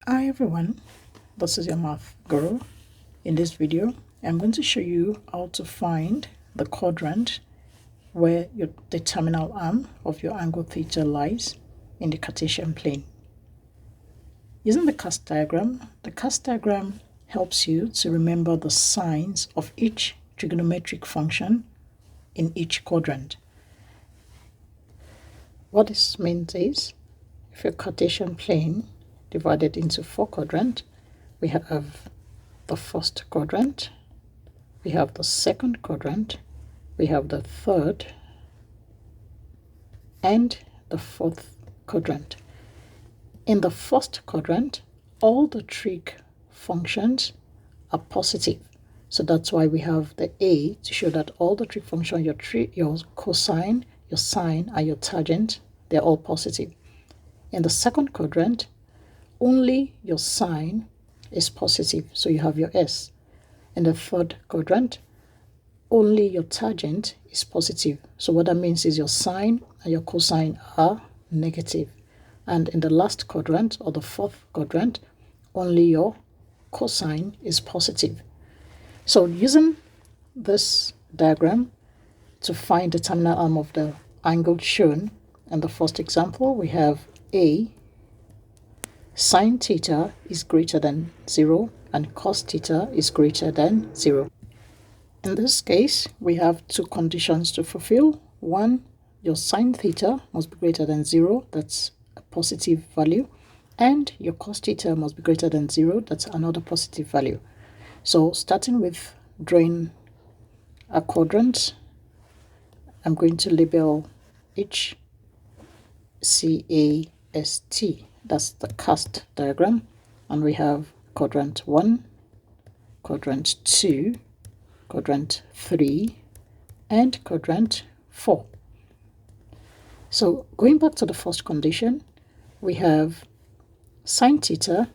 Hi everyone, this is your math guru. In this video, I'm going to show you how to find the quadrant where the terminal arm of your angle theta lies in the Cartesian plane. Using the cast diagram helps you to remember the signs of each trigonometric function in each quadrant. What this means is, if your Cartesian plane divided into 4 quadrants, we have the first quadrant, we have the second quadrant, we have the third, and the fourth quadrant. In the first quadrant, all the trig functions are positive. So that's why we have the A to show that all the trig functions, your cosine, your sine, and your tangent, they're all positive. In the second quadrant, only your sine is positive, so you have your S. In the third quadrant, only your tangent is positive. So what that means is your sine and your cosine are negative. And in the last quadrant, or the fourth quadrant, only your cosine is positive. So using this diagram to find the terminal arm of the angle shown in the first example, we have A, sine theta is greater than 0 and cos theta is greater than 0. In this case, we have two conditions to fulfill. One, your sine theta must be greater than 0, that's a positive value, and your cos theta must be greater than 0, that's another positive value. So starting with drawing a quadrant, I'm going to label each CAST. That's the cast diagram, and we have quadrant 1, quadrant 2, quadrant 3, and quadrant 4. So going back to the first condition, we have sine theta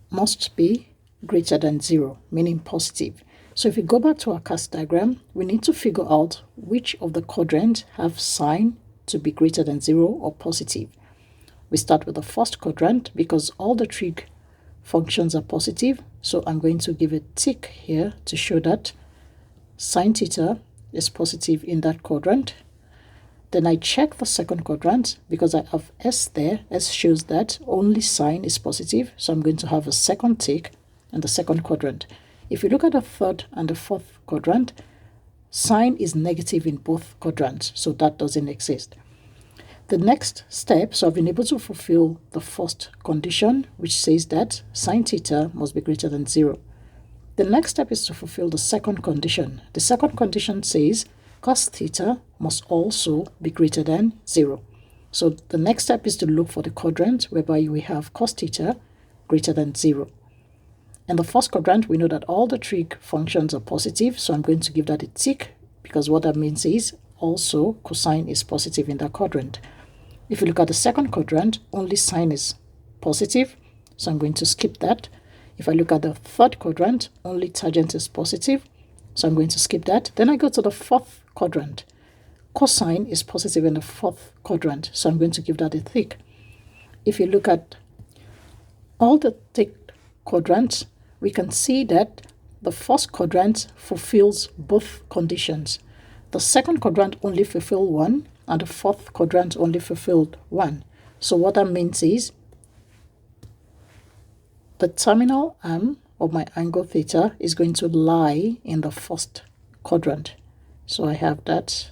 must be greater than 0, meaning positive. So if we go back to our cast diagram, we need to figure out which of the quadrants have sine to be greater than 0 or positive. We start with the first quadrant because all the trig functions are positive. So I'm going to give a tick here to show that sine theta is positive in that quadrant. Then I check the second quadrant because I have S there. S shows that only sine is positive. So I'm going to have a second tick in the second quadrant. If you look at the third and the fourth quadrant, sine is negative in both quadrants. So that doesn't exist. The next step, so I've been able to fulfill the first condition, which says that sine theta must be greater than 0. The next step is to fulfill the second condition. The second condition says cos theta must also be greater than 0. So the next step is to look for the quadrant whereby we have cos theta greater than 0. In the first quadrant, we know that all the trig functions are positive, so I'm going to give that a tick because what that means is also cosine is positive in that quadrant. If you look at the second quadrant, only sine is positive, so I'm going to skip that. If I look at the third quadrant, only tangent is positive, so I'm going to skip that. Then I go to the fourth quadrant. Cosine is positive in the fourth quadrant, so I'm going to give that a tick. If you look at all the ticked quadrants, we can see that the first quadrant fulfills both conditions. The second quadrant only fulfilled one, and the fourth quadrant only fulfilled one. So what that means is the terminal arm of my angle theta is going to lie in the first quadrant. So I have that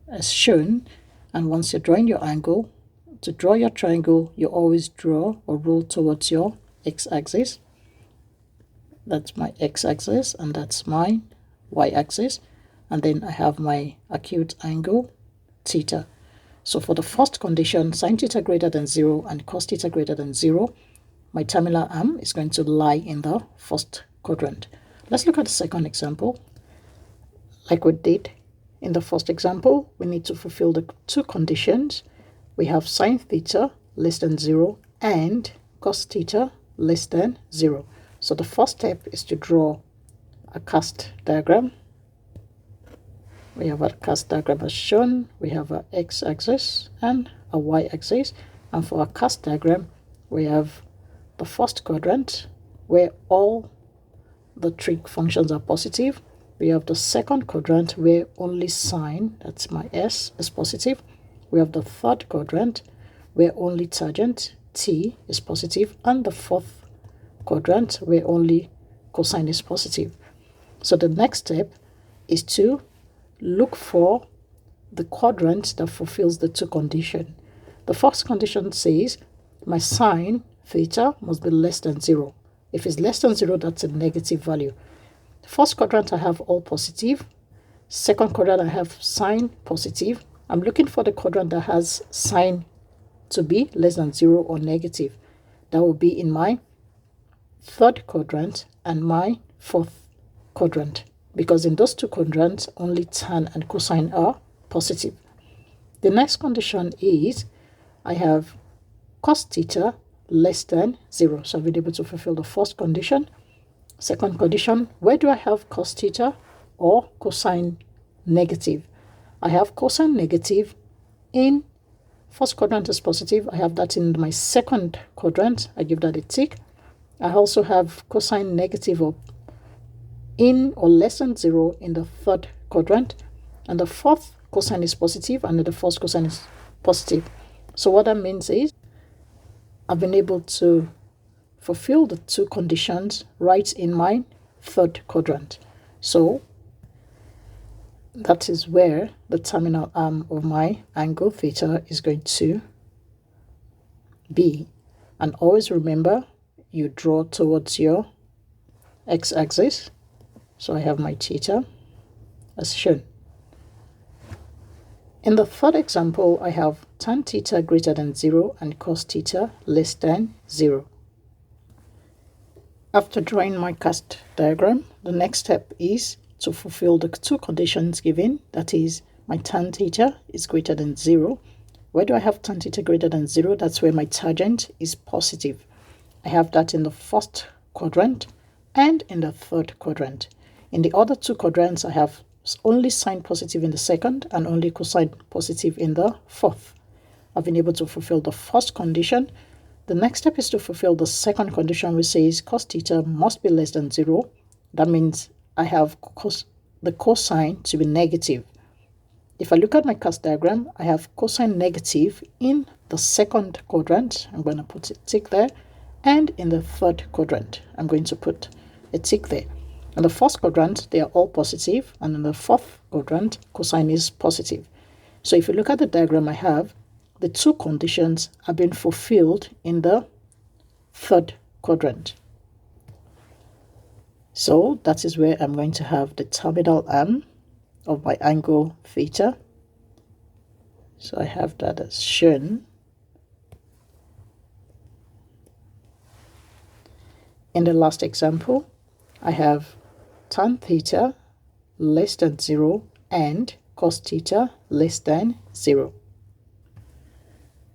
as shown. And once you're drawing your angle, to draw your triangle, you always draw or roll towards your x-axis. That's my x-axis, and that's my y-axis. And then I have my acute angle theta. So for the first condition, sine theta greater than 0 and cos theta greater than 0, my terminal arm is going to lie in the first quadrant. Let's look at the second example. Like we did in the first example, we need to fulfill the two conditions. We have sine theta less than 0 and cos theta less than 0. So the first step is to draw a cast diagram. We have a cast diagram as shown. We have a x-axis and a y-axis. And for a cast diagram, we have the first quadrant where all the trig functions are positive. We have the second quadrant where only sine, that's my s, is positive. We have the third quadrant where only tangent, t, is positive, and the fourth quadrant where only cosine is positive. So the next step is to look for the quadrant that fulfills the two conditions. The first condition says my sine theta must be less than 0. If it's less than 0, that's a negative value. The first quadrant I have all positive. Second quadrant I have sine positive. I'm looking for the quadrant that has sine to be less than 0 or negative. That will be in my third quadrant and my fourth quadrant, because in those two quadrants only tan and cosine are positive. The next condition is I have cos theta less than 0. So I've been able to fulfill the first condition. Second condition, where do I have cos theta or cosine negative? I have cosine negative in first quadrant is positive. I have that in my second quadrant. I give that a tick. I also have cosine negative or in or less than 0 in the third quadrant. And the fourth cosine is positive and the first cosine is positive. So what that means is I've been able to fulfill the two conditions right in my third quadrant. So that is where the terminal arm of my angle theta is going to be. And always remember, you draw towards your x-axis. So I have my theta as shown. In the third example, I have tan theta greater than 0 and cos theta less than 0. After drawing my cast diagram, the next step is to fulfill the two conditions given, that is, my tan theta is greater than 0. Where do I have tan theta greater than 0? That's where my tangent is positive. I have that in the first quadrant and in the third quadrant. In the other two quadrants, I have only sine positive in the second and only cosine positive in the fourth. I've been able to fulfill the first condition. The next step is to fulfill the second condition, which says cos theta must be less than 0. That means I have the cosine to be negative. If I look at my cast diagram, I have cosine negative in the second quadrant. I'm going to put a tick there. And in the third quadrant, I'm going to put a tick there. In the first quadrant, they are all positive. And in the fourth quadrant, cosine is positive. So if you look at the diagram I have, the two conditions have been fulfilled in the third quadrant. So that is where I'm going to have the terminal arm of my angle theta. So I have that as shown. In the last example, I have tan theta less than 0 and cos theta less than 0.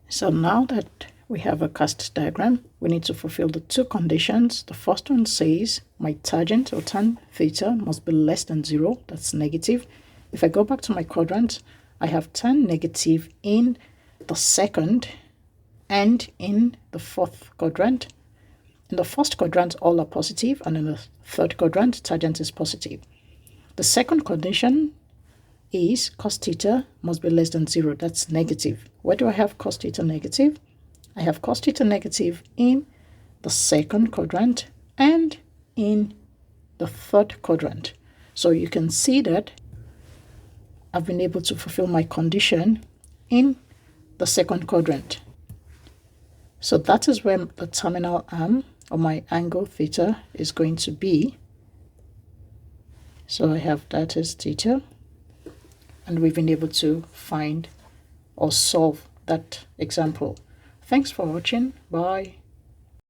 So now that we have a cast diagram, we need to fulfill the two conditions. The first one says my tangent or tan theta must be less than 0. That's negative. If I go back to my quadrant, I have tan negative in the second and in the fourth quadrant. In the first quadrant, all are positive, and in the third quadrant, tangent is positive. The second condition is cos theta must be less than 0. That's negative. Where do I have cos theta negative? I have cos theta negative in the second quadrant and in the third quadrant. So you can see that I've been able to fulfill my condition in the second quadrant. So that is where the terminal arm of my angle theta is going to be. So I have that as theta, and we've been able to find or solve that example. Thanks for watching. Bye.